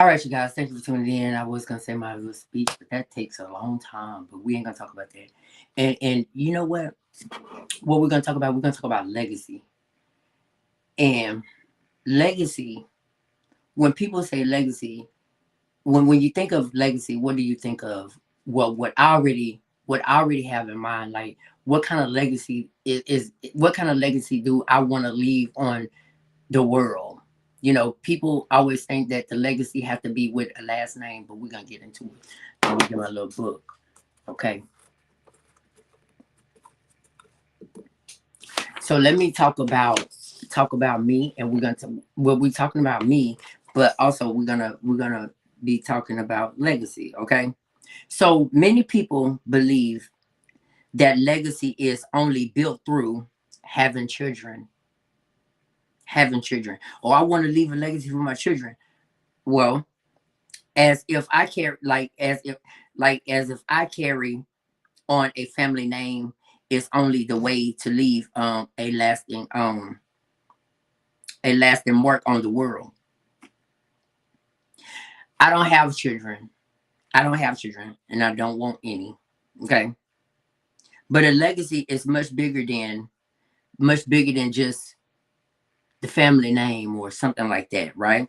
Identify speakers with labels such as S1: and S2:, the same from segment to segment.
S1: All right, you guys, thank you for tuning in. I was gonna say my little speech, but that takes a long time. But we ain't gonna talk about that. And you know what? What we're gonna talk about? We're gonna talk about legacy. And legacy. When people say legacy, when you think of legacy, what do you think of? Well, what I already have in mind, like what kind of legacy is what kind of legacy do I want to leave on the world? People always think that the legacy have to be with a last name, but we're gonna get into it. I'm gonna get my little book. Okay. So let me talk about me, and we're talking about me, but also we're gonna be talking about legacy. Okay. So many people believe that legacy is only built through having children, or I want to leave a legacy for my children. Well, as if I carry as if I carry on a family name is only the way to leave a lasting mark on the world. I don't have children. And I don't want any. Okay. But a legacy is much bigger than just the family name or something like that, right?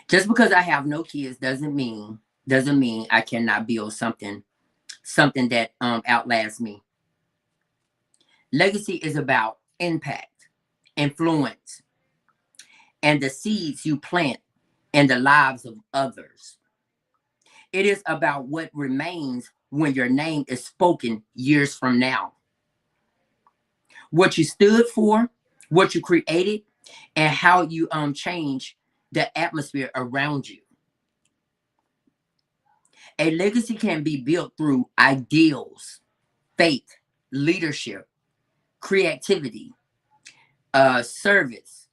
S1: Just because I have no kids doesn't mean I cannot build something that outlasts me. Legacy is about impact, influence, and the seeds you plant in the lives of others. It is about what remains when your name is spoken years from now. What you stood for, what you created, and how you change the atmosphere around you. A legacy can be built through ideals, faith, leadership, creativity, service,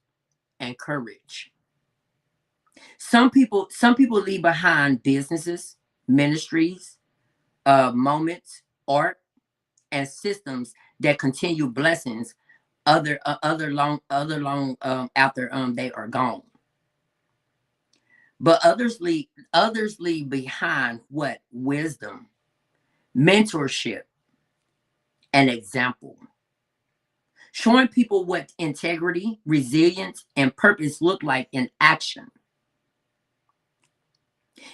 S1: and courage. Some people leave behind businesses, ministries, moments, art, and systems that continue blessings other long after they are gone. But others leave behind what? Wisdom, mentorship, and example, showing people what integrity, resilience, and purpose look like in action.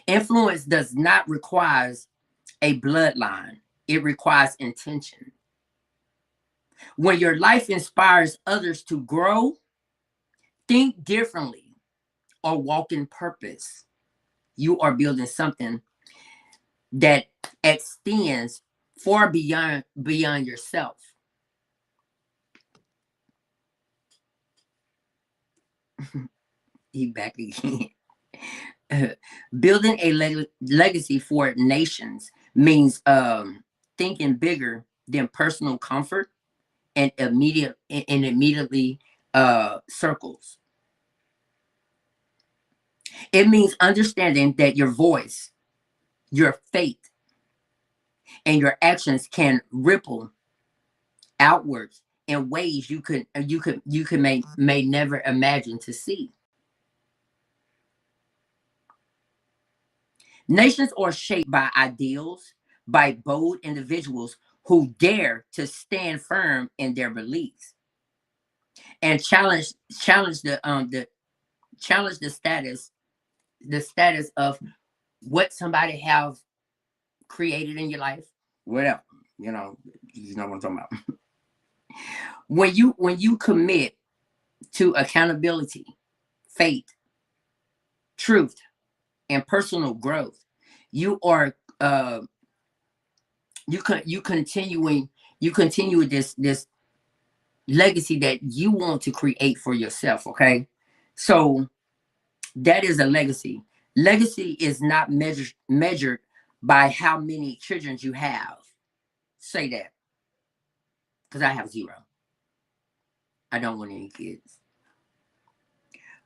S1: Influence does not require a bloodline, it requires intention. When your life inspires others to grow, think differently, or walk in purpose, you are building something that extends far beyond yourself. He back again. Building a legacy for nations means thinking bigger than personal comfort and immediately circles. It means understanding that your voice, your faith, and your actions can ripple outwards in ways you may never imagine to see. Nations are shaped by ideals, by bold individuals who dare to stand firm in their beliefs and challenge the status of what somebody have created in your life, whatever. You know, you know what I'm talking about. When you commit to accountability, faith, truth, and personal growth, you are you continue this legacy that you want to create for yourself. Okay, so that is a legacy. Legacy is not measured by how many children you have. Say that, because I have zero. I don't want any kids.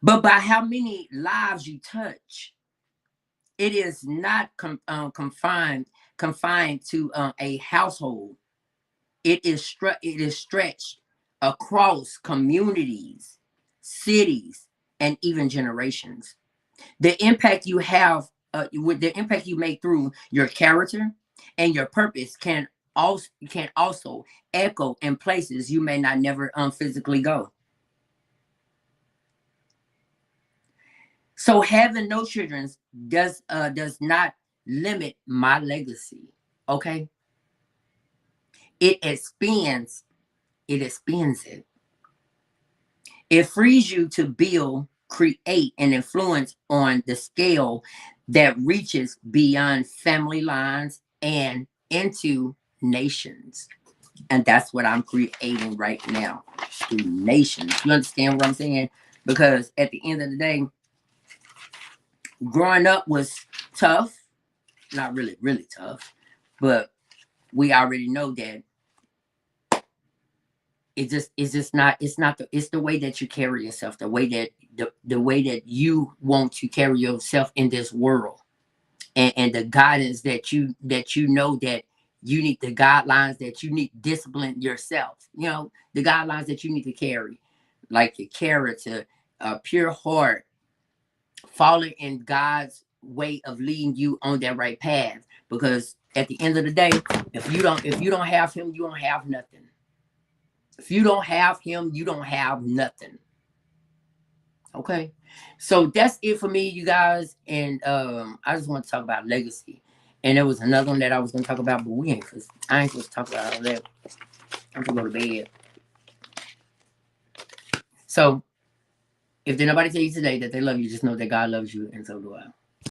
S1: But by how many lives you touch. It is not confined to a household. It is stretched across communities, cities, and even generations. The impact you have, with the impact you make through your character and your purpose can also echo in places you may not never physically go. So having no children does not limit my legacy. Okay, it expands. It expands it. It frees you to build, create, and influence on the scale that reaches beyond family lines and into nations. And that's what I'm creating right now through nations. You understand what I'm saying? Because at the end of the day, growing up was tough. Not really, really tough. But we already know that it's the way that you carry yourself, the way that you want to carry yourself in this world, and the guidance that you know that you need, the guidelines that you need to discipline yourself, the guidelines that you need to carry, like your character, a pure heart, following in God's way of leading you on that right path. Because at the end of the day, if you don't have him, you don't have nothing. If you don't have him, you don't have nothing. Okay. So that's it for me, you guys. And I just want to talk about legacy. And there was another one that I was gonna talk about, but I ain't supposed to talk about all that. I'm gonna go to bed. So if did nobody tell you today that they love you, just know that God loves you, and so do I.